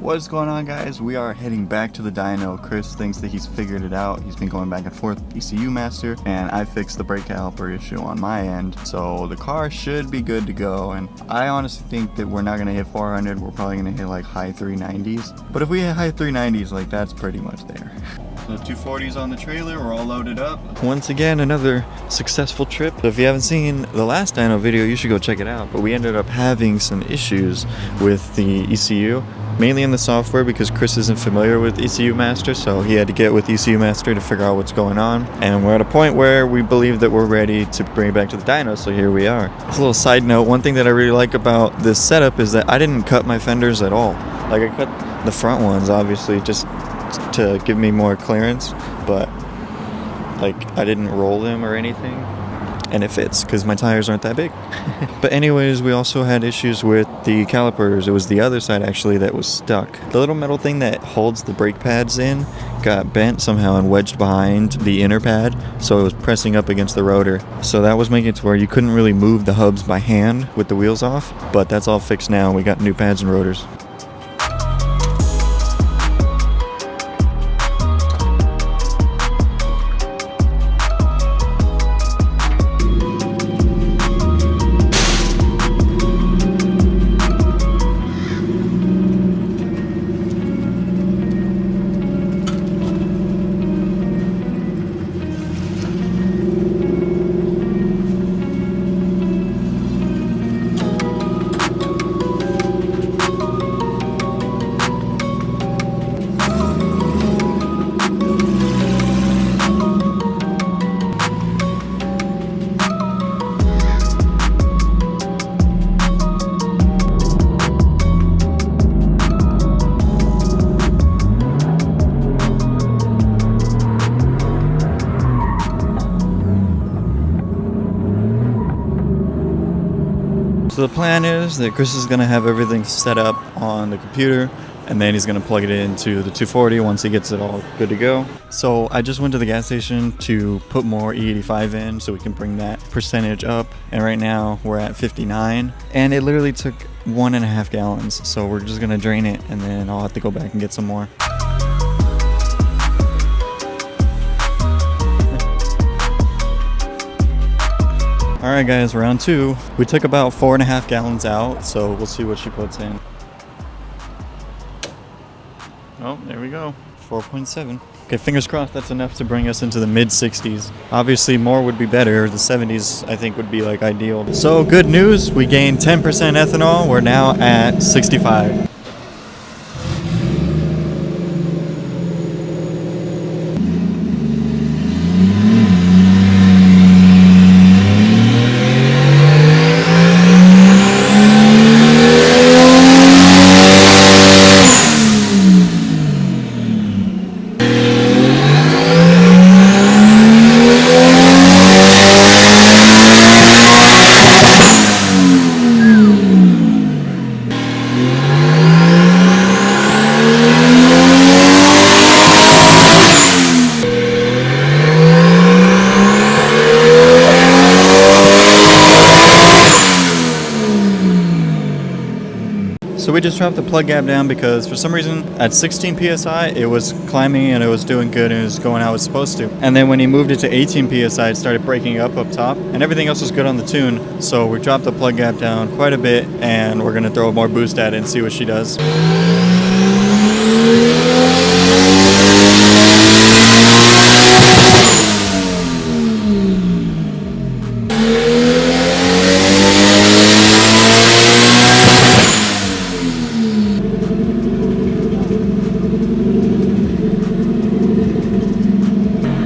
What is going on, guys? We are heading back to the dyno. Chris thinks that he's figured it out. He's been going back and forth with ecumaster, and I fixed the brake caliper issue on my end, so the car should be good to go. And I honestly think that we're not going to hit 400. We're probably going to hit like high 390s, but if we hit high 390s, like, that's pretty much there. The 240s on the trailer, we're all loaded up. Once again, another successful trip. So if you haven't seen the last dyno video, you should go check it out. But we ended up having some issues with the ECU, mainly in the software, because Chris isn't familiar with ecumaster, so he had to get with ecumaster to figure out what's going on. And we're at a point where we believe that we're ready to bring it back to the dyno, so here we are. As a little side note, one thing that I really like about this setup is that I didn't cut my fenders at all. Like, I cut the front ones, obviously, just to give me more clearance, but like, I didn't roll them or anything, and it fits because my tires aren't that big. But anyways, we also had issues with the calipers. It was the other side actually that was stuck. The little metal thing that holds the brake pads in got bent somehow and wedged behind the inner pad, so it was pressing up against the rotor. So that was making it to where you couldn't really move the hubs by hand with the wheels off, but that's all fixed now. We got new pads and rotors. So the plan is that Chris is going to have everything set up on the computer, and then he's going to plug it into the 240 once he gets it all good to go. So I just went to the gas station to put more E85 in so we can bring that percentage up, and right now we're at 59, and it literally took 1.5 gallons, so we're just going to drain it, and then I'll have to go back and get some more. Alright guys, round 2. We took about 4.5 gallons out, so we'll see what she puts in. Oh, there we go. 4.7. Okay, fingers crossed that's enough to bring us into the mid-60s. Obviously more would be better. The 70s I think would be like ideal. So good news, we gained 10% ethanol. We're now at 65. So we just dropped the plug gap down because for some reason at 16 psi it was climbing and it was doing good and it was going how it was supposed to. And then when he moved it to 18 psi it started breaking up top, and everything else was good on the tune. So we dropped the plug gap down quite a bit, and we're going to throw more boost at it and see what she does.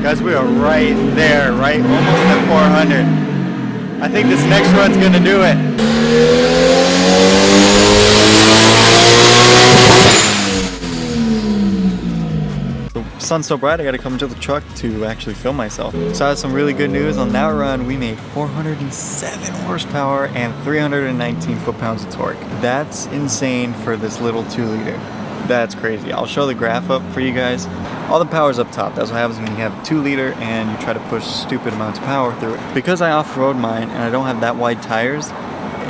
Guys, we are right there, right? Almost at 400. I think this next run's gonna do it. The sun's so bright I gotta come to the truck to actually film myself. So I have some really good news. On that run we made 407 horsepower and 319 foot-pounds of torque. That's insane for this little 2-liter. That's crazy. I'll show the graph up for you guys. All the power's up top. That's what happens when you have a 2-liter and you try to push stupid amounts of power through it. Because I off-road mine and I don't have that wide tires,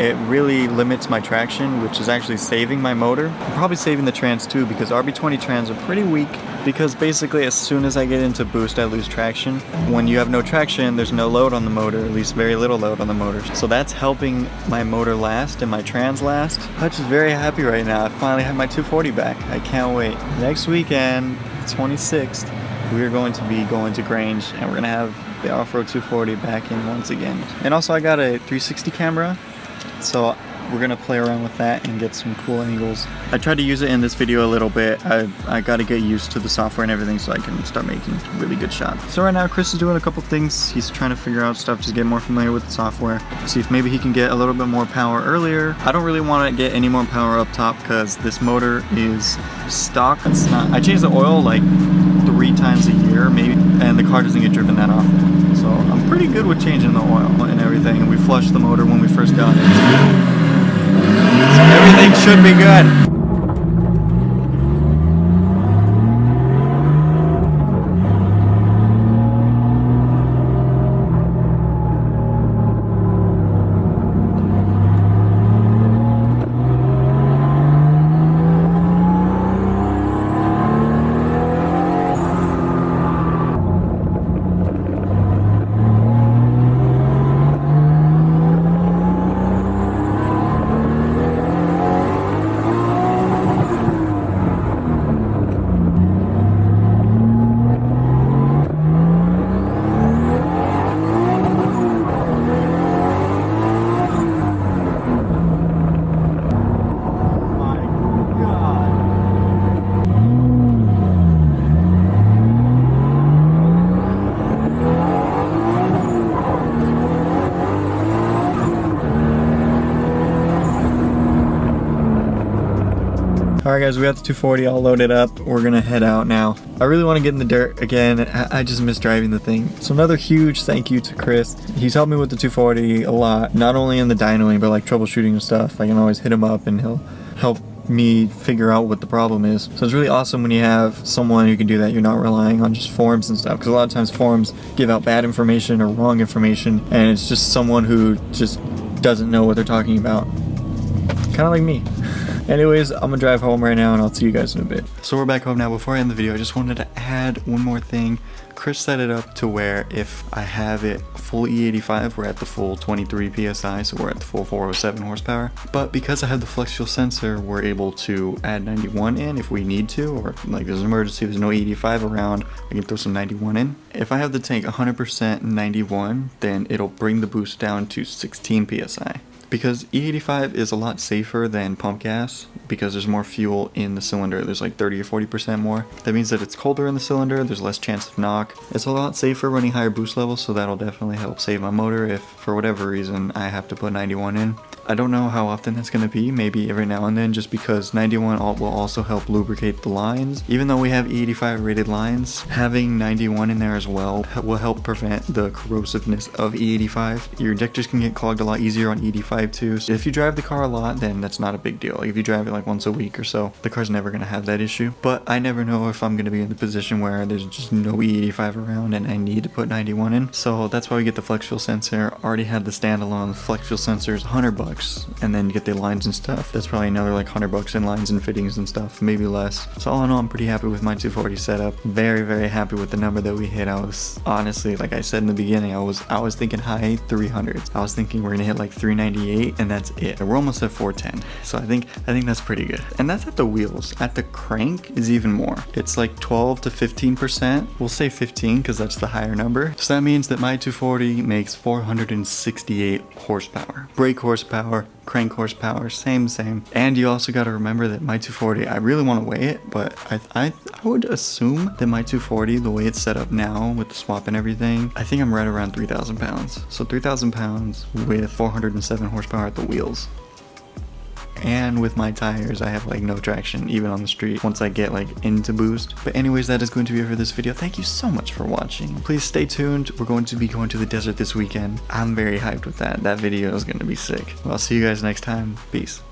it really limits my traction, which is actually saving my motor. I'm probably saving the trans too, because RB20 trans are pretty weak, because basically as soon as I get into boost I lose traction. When you have no traction, there's no load on the motor, at least very little load on the motor. So that's helping my motor last and my trans last. Hutch is very happy right now. I finally have my 240 back. I can't wait. Next weekend, 26th, we are going to be going to Grange, and we're gonna have the Offroad 240 back in once again. And also I got a 360 camera, so we're gonna play around with that and get some cool angles. I tried to use it in this video a little bit. I gotta get used to the software and everything so I can start making really good shots. So right now Chris is doing a couple things. He's trying to figure out stuff, just get more familiar with the software, see if maybe he can get a little bit more power earlier. I don't really want to get any more power up top because this motor is stock. It's not. I change the oil like 3 times a year maybe, and the car doesn't get driven that often. So I'm pretty good with changing the oil and everything. And we flushed the motor when we first got it. So everything should be good. Alright guys, we got the 240 all loaded up. We're gonna head out now. I really want to get in the dirt again. I just miss driving the thing. So another huge thank you to Chris. He's helped me with the 240 a lot, not only in the dynoing, but like troubleshooting and stuff. I can always hit him up and he'll help me figure out what the problem is. So it's really awesome when you have someone who can do that. You're not relying on just forums and stuff, because a lot of times forums give out bad information or wrong information, and it's just someone who just doesn't know what they're talking about. Kind of like me. Anyways, I'm gonna drive home right now and I'll see you guys in a bit. So we're back home now. Before I end the video, I just wanted to add one more thing. Chris set it up to where if I have it full E85, we're at the full 23 PSI, so we're at the full 407 horsepower. But because I have the flex fuel sensor, we're able to add 91 in if we need to, or if, like there's an emergency, there's no E85 around, I can throw some 91 in. If I have the tank 100% 91, then it'll bring the boost down to 16 PSI. Because E85 is a lot safer than pump gas because there's more fuel in the cylinder. There's like 30 or 40% more. That means that it's colder in the cylinder, there's less chance of knock. It's a lot safer running higher boost levels, so that'll definitely help save my motor if for whatever reason I have to put 91 in. I don't know how often that's going to be, maybe every now and then, just because 91 will also help lubricate the lines. Even though we have E85 rated lines, having 91 in there as well will help prevent the corrosiveness of E85. Your injectors can get clogged a lot easier on E85 too. So if you drive the car a lot, then that's not a big deal. Like if you drive it like once a week or so, the car's never going to have that issue. But I never know if I'm going to be in the position where there's just no E85 around and I need to put 91 in. So that's why we get the flex fuel sensor. Already had the standalone flex fuel sensors, $100. And then you get the lines and stuff. That's probably another like $100 in lines and fittings and stuff, maybe less. So all in all, I'm pretty happy with my 240 setup. Very, very happy with the number that we hit. I was honestly, like I said in the beginning, I was thinking high 300s. I was thinking we're gonna hit like 398, and that's it. We're almost at 410. So I think that's pretty good. And that's at the wheels. At the crank is even more. It's like 12 to 15%. We'll say 15 because that's the higher number. So that means that my 240 makes 468 horsepower. Brake horsepower, crank horsepower, same. And you also got to remember that my 240, I really want to weigh it, but I would assume that my 240, the way it's set up now with the swap and everything, I think I'm right around 3,000 pounds. So 3,000 pounds with 407 horsepower at the wheels. And with my tires, I have like no traction even on the street once I get like into boost. But anyways, that is going to be it for this video. Thank you so much for watching. Please stay tuned. We're going to be going to the desert this weekend. I'm very hyped with that. That video is going to be sick. Well, I'll see you guys next time. Peace.